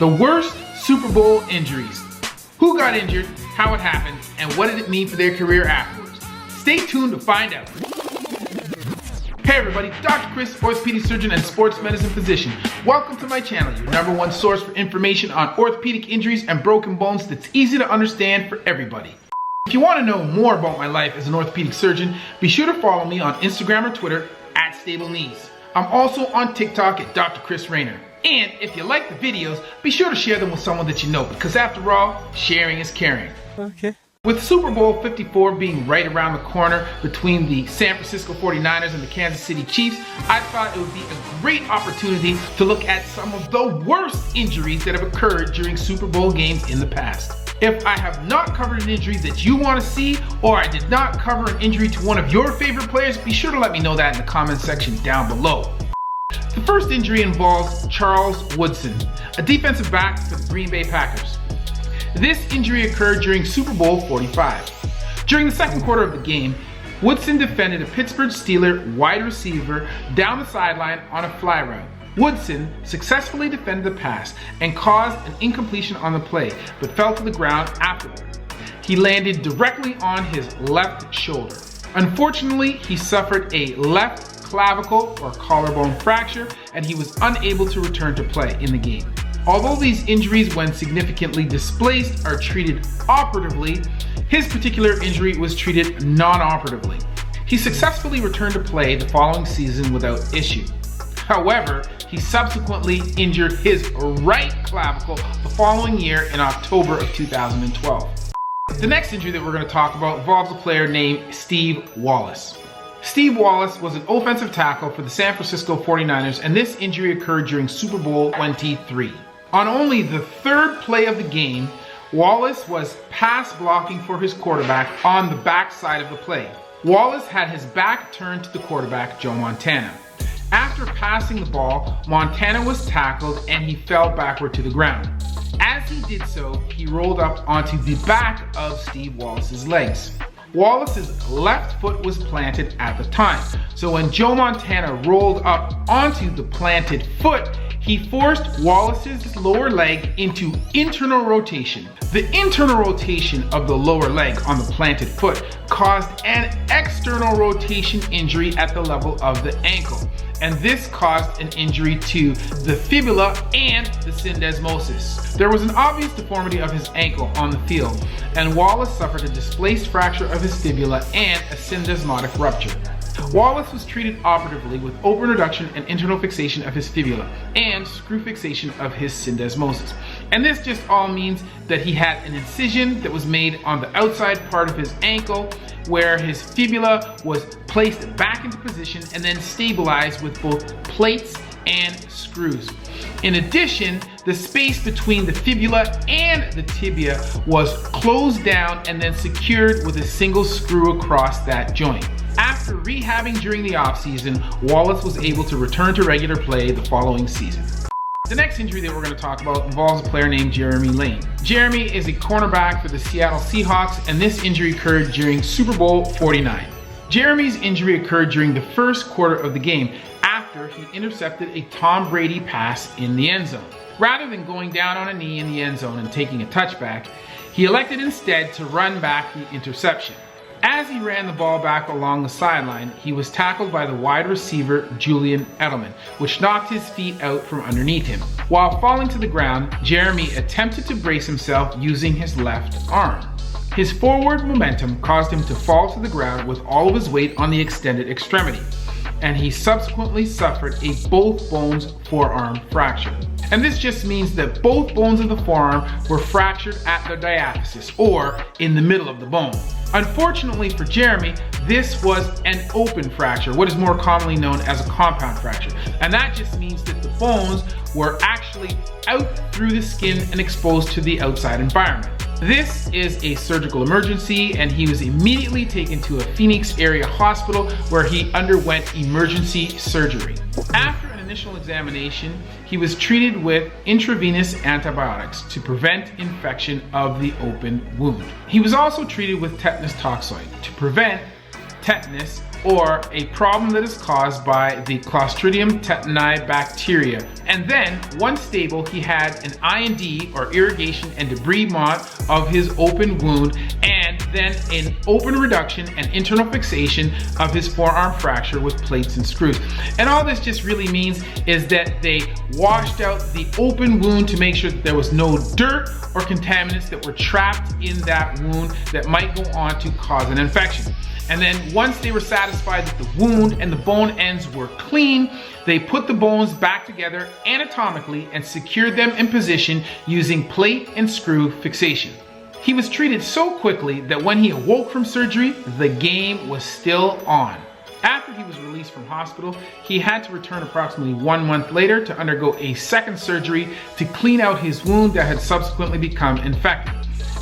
The worst Super Bowl injuries. Who got injured, how it happened, and what did it mean for their career afterwards? Stay tuned to find out. Hey everybody, Dr. Chris, orthopedic surgeon and sports medicine physician. Welcome to my channel, your #1 source for information on orthopedic injuries and broken bones that's easy to understand for everybody. If you want to know more about my life as an orthopedic surgeon, be sure to follow me on Instagram or Twitter at Stable Knees. I'm also on TikTok at Dr. Chris Raynor. And if you like the videos, be sure to share them with someone that you know, because after all, sharing is caring. Okay. With Super Bowl 54 being right around the corner between the San Francisco 49ers and the Kansas City Chiefs, I thought it would be a great opportunity to look at some of the worst injuries that have occurred during Super Bowl games in the past. If I have not covered an injury that you want to see, or I did not cover an injury to one of your favorite players, be sure to let me know that in the comment section down below. The first injury involves Charles Woodson, a defensive back for the Green Bay Packers. This injury occurred during Super Bowl 45. During the second quarter of the game, Woodson defended a Pittsburgh Steelers wide receiver down the sideline on a fly route. Woodson successfully defended the pass and caused an incompletion on the play, but fell to the ground afterward. He landed directly on his left shoulder. Unfortunately, he suffered a left clavicle or collarbone fracture, and he was unable to return to play in the game. Although these injuries, when significantly displaced, are treated operatively, his particular injury was treated non-operatively. He successfully returned to play the following season without issue. However, he subsequently injured his right clavicle the following year in October of 2012. The next injury that we're going to talk about involves a player named Steve Wallace. Steve Wallace was an offensive tackle for the San Francisco 49ers, and this injury occurred during Super Bowl 23. On only the third play of the game, Wallace was pass blocking for his quarterback on the back side of the play. Wallace had his back turned to the quarterback, Joe Montana. After passing the ball, Montana was tackled and he fell backward to the ground. As he did so, he rolled up onto the back of Steve Wallace's legs. Wallace's left foot was planted at the time, so when Joe Montana rolled up onto the planted foot, he forced Wallace's lower leg into internal rotation. The internal rotation of the lower leg on the planted foot caused an external rotation injury at the level of the ankle, and this caused an injury to the fibula and the syndesmosis. There was an obvious deformity of his ankle on the field, and Wallace suffered a displaced fracture of his fibula and a syndesmotic rupture. Wallace was treated operatively with open reduction and internal fixation of his fibula and screw fixation of his syndesmosis. And this just all means that he had an incision that was made on the outside part of his ankle where his fibula was placed back into position and then stabilized with both plates and screws. In addition, the space between the fibula and the tibia was closed down and then secured with a single screw across that joint. After rehabbing during the offseason, Wallace was able to return to regular play the following season. The next injury that we're going to talk about involves a player named Jeremy Lane. Jeremy is a cornerback for the Seattle Seahawks, and this injury occurred during Super Bowl 49. Jeremy's injury occurred during the first quarter of the game after he intercepted a Tom Brady pass in the end zone. Rather than going down on a knee in the end zone and taking a touchback, he elected instead to run back the interception. As he ran the ball back along the sideline, he was tackled by the wide receiver Julian Edelman, which knocked his feet out from underneath him. While falling to the ground, Jeremy attempted to brace himself using his left arm. His forward momentum caused him to fall to the ground with all of his weight on the extended extremity, and he subsequently suffered a both bones forearm fracture. And this just means that both bones of the forearm were fractured at the diaphysis, or in the middle of the bone. Unfortunately for Jeremy, this was an open fracture, what is more commonly known as a compound fracture. And that just means that the bones were actually out through the skin and exposed to the outside environment. This is a surgical emergency, and he was immediately taken to a Phoenix area hospital where he underwent emergency surgery. After an initial examination, he was treated with intravenous antibiotics to prevent infection of the open wound. He was also treated with tetanus toxoid to prevent tetanus or a problem that is caused by the Clostridium tetani bacteria. And then, once stable, he had an IND, or irrigation and debridement, of his open wound, and then an open reduction and internal fixation of his forearm fracture with plates and screws. And all this just really means is that they washed out the open wound to make sure that there was no dirt or contaminants that were trapped in that wound that might go on to cause an infection. And then once they were satisfied that the wound and the bone ends were clean, they put the bones back together anatomically and secured them in position using plate and screw fixation. He was treated so quickly that when he awoke from surgery, the game was still on. After he was released from hospital, he had to return approximately 1 month later to undergo a second surgery to clean out his wound that had subsequently become infected.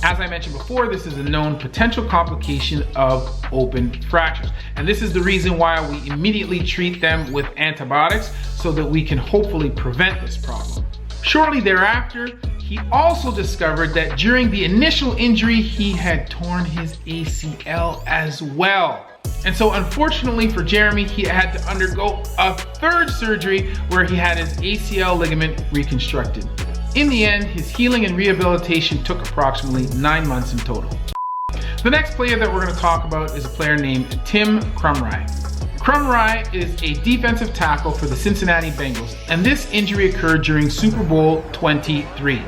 As I mentioned before, this is a known potential complication of open fractures. And this is the reason why we immediately treat them with antibiotics so that we can hopefully prevent this problem. Shortly thereafter, he also discovered that during the initial injury, he had torn his ACL as well. And so unfortunately for Jeremy, he had to undergo a third surgery where he had his ACL ligament reconstructed. In the end, his healing and rehabilitation took approximately 9 months in total. The next player that we're going to talk about is a player named Tim Krumrie. Krumrie is a defensive tackle for the Cincinnati Bengals, and this injury occurred during Super Bowl 23.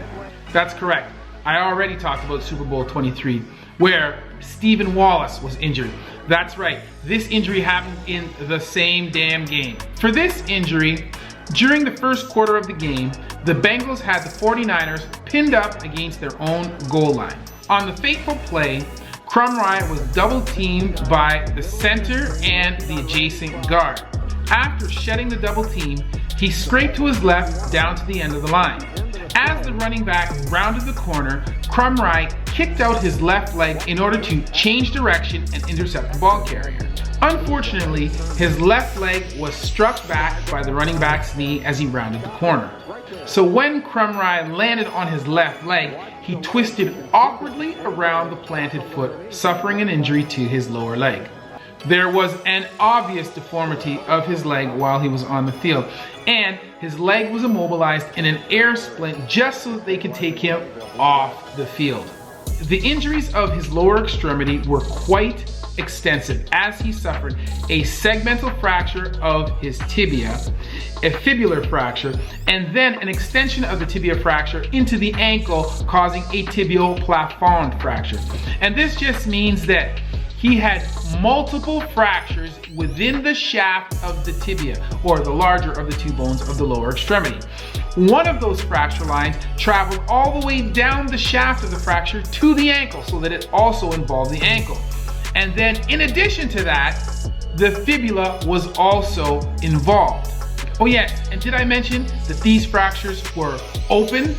That's correct. I already talked about Super Bowl 23, where Stephen Wallace was injured. That's right, this injury happened in the same damn game. For this injury, during the first quarter of the game, the Bengals had the 49ers pinned up against their own goal line. On the fateful play, Krumrie was double teamed by the center and the adjacent guard. After shedding the double team, he scraped to his left down to the end of the line. As the running back rounded the corner, Krumrie kicked out his left leg in order to change direction and intercept the ball carrier. Unfortunately, his left leg was struck back by the running back's knee as he rounded the corner. So when Krumrie landed on his left leg, he twisted awkwardly around the planted foot, suffering an injury to his lower leg. There was an obvious deformity of his leg while he was on the field, and his leg was immobilized in an air splint just so that they could take him off the field. The injuries of his lower extremity were quite extensive as he suffered a segmental fracture of his tibia, a fibular fracture, and then an extension of the tibia fracture into the ankle, causing a tibial plafond fracture. And this just means that he had multiple fractures within the shaft of the tibia, or the larger of the two bones of the lower extremity. One of those fracture lines traveled all the way down the shaft of the fracture to the ankle, so that it also involved the ankle. And then in addition to that, the fibula was also involved. Oh yes, and did I mention that these fractures were open?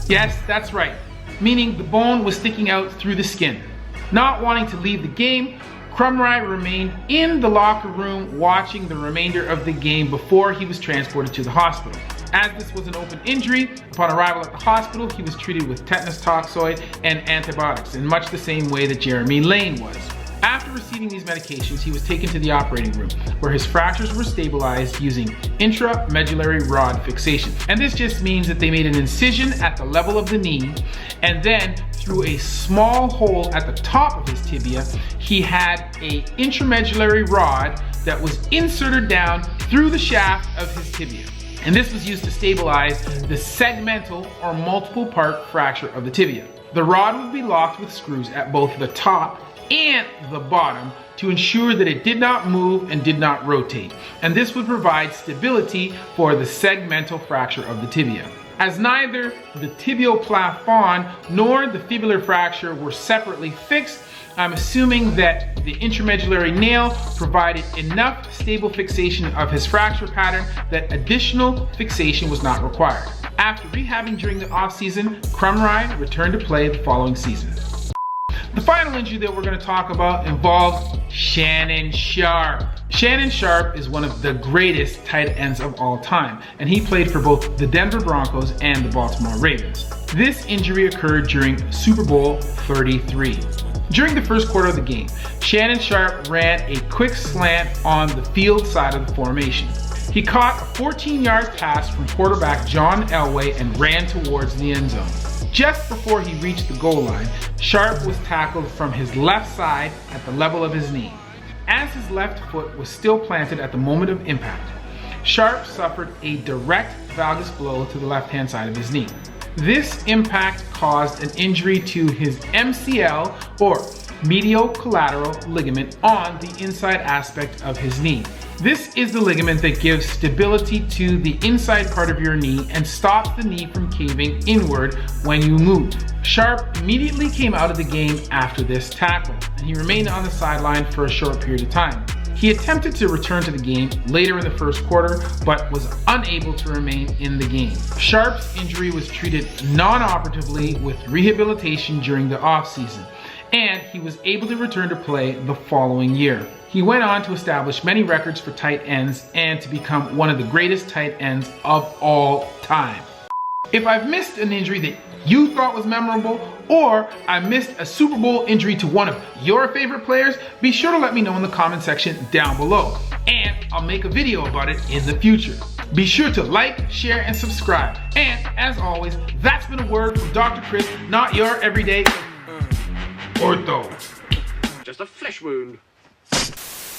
Yes, that's right, meaning the bone was sticking out through the skin. Not wanting to leave the game, Krumrie remained in the locker room watching the remainder of the game before he was transported to the hospital. As this was an open injury, upon arrival at the hospital, he was treated with tetanus toxoid and antibiotics in much the same way that Jeremy Lane was. After receiving these medications, he was taken to the operating room, where his fractures were stabilized using intramedullary rod fixation. And this just means that they made an incision at the level of the knee, and then through a small hole at the top of his tibia, he had an intramedullary rod that was inserted down through the shaft of his tibia. And this was used to stabilize the segmental or multiple part fracture of the tibia. The rod would be locked with screws at both the top and the bottom to ensure that it did not move and did not rotate. And this would provide stability for the segmental fracture of the tibia. As neither the tibial plafond nor the fibular fracture were separately fixed, I'm assuming that the intramedullary nail provided enough stable fixation of his fracture pattern that additional fixation was not required. After rehabbing during the off-season, Krumrie returned to play the following season. The final injury that we're going to talk about involves Shannon Sharpe. Shannon Sharpe is one of the greatest tight ends of all time, and he played for both the Denver Broncos and the Baltimore Ravens. This injury occurred during Super Bowl 33. During the first quarter of the game, Shannon Sharpe ran a quick slant on the field side of the formation. He caught a 14-yard pass from quarterback John Elway and ran towards the end zone. Just before he reached the goal line, Sharpe was tackled from his left side at the level of his knee. As his left foot was still planted at the moment of impact, Sharpe suffered a direct valgus blow to the left-hand side of his knee. This impact caused an injury to his MCL, or medial collateral ligament, on the inside aspect of his knee. This is the ligament that gives stability to the inside part of your knee and stops the knee from caving inward when you move. Sharpe immediately came out of the game after this tackle, and he remained on the sideline for a short period of time. He attempted to return to the game later in the first quarter, but was unable to remain in the game. Sharpe's injury was treated non-operatively with rehabilitation during the offseason, and he was able to return to play the following year. He went on to establish many records for tight ends and to become one of the greatest tight ends of all time. If I've missed an injury that you thought was memorable, or I missed a Super Bowl injury to one of your favorite players, be sure to let me know in the comment section down below, and I'll make a video about it in the future. Be sure to like, share, and subscribe. And as always, that's been a word from Dr. Chris, not your everyday ortho. Just a flesh wound.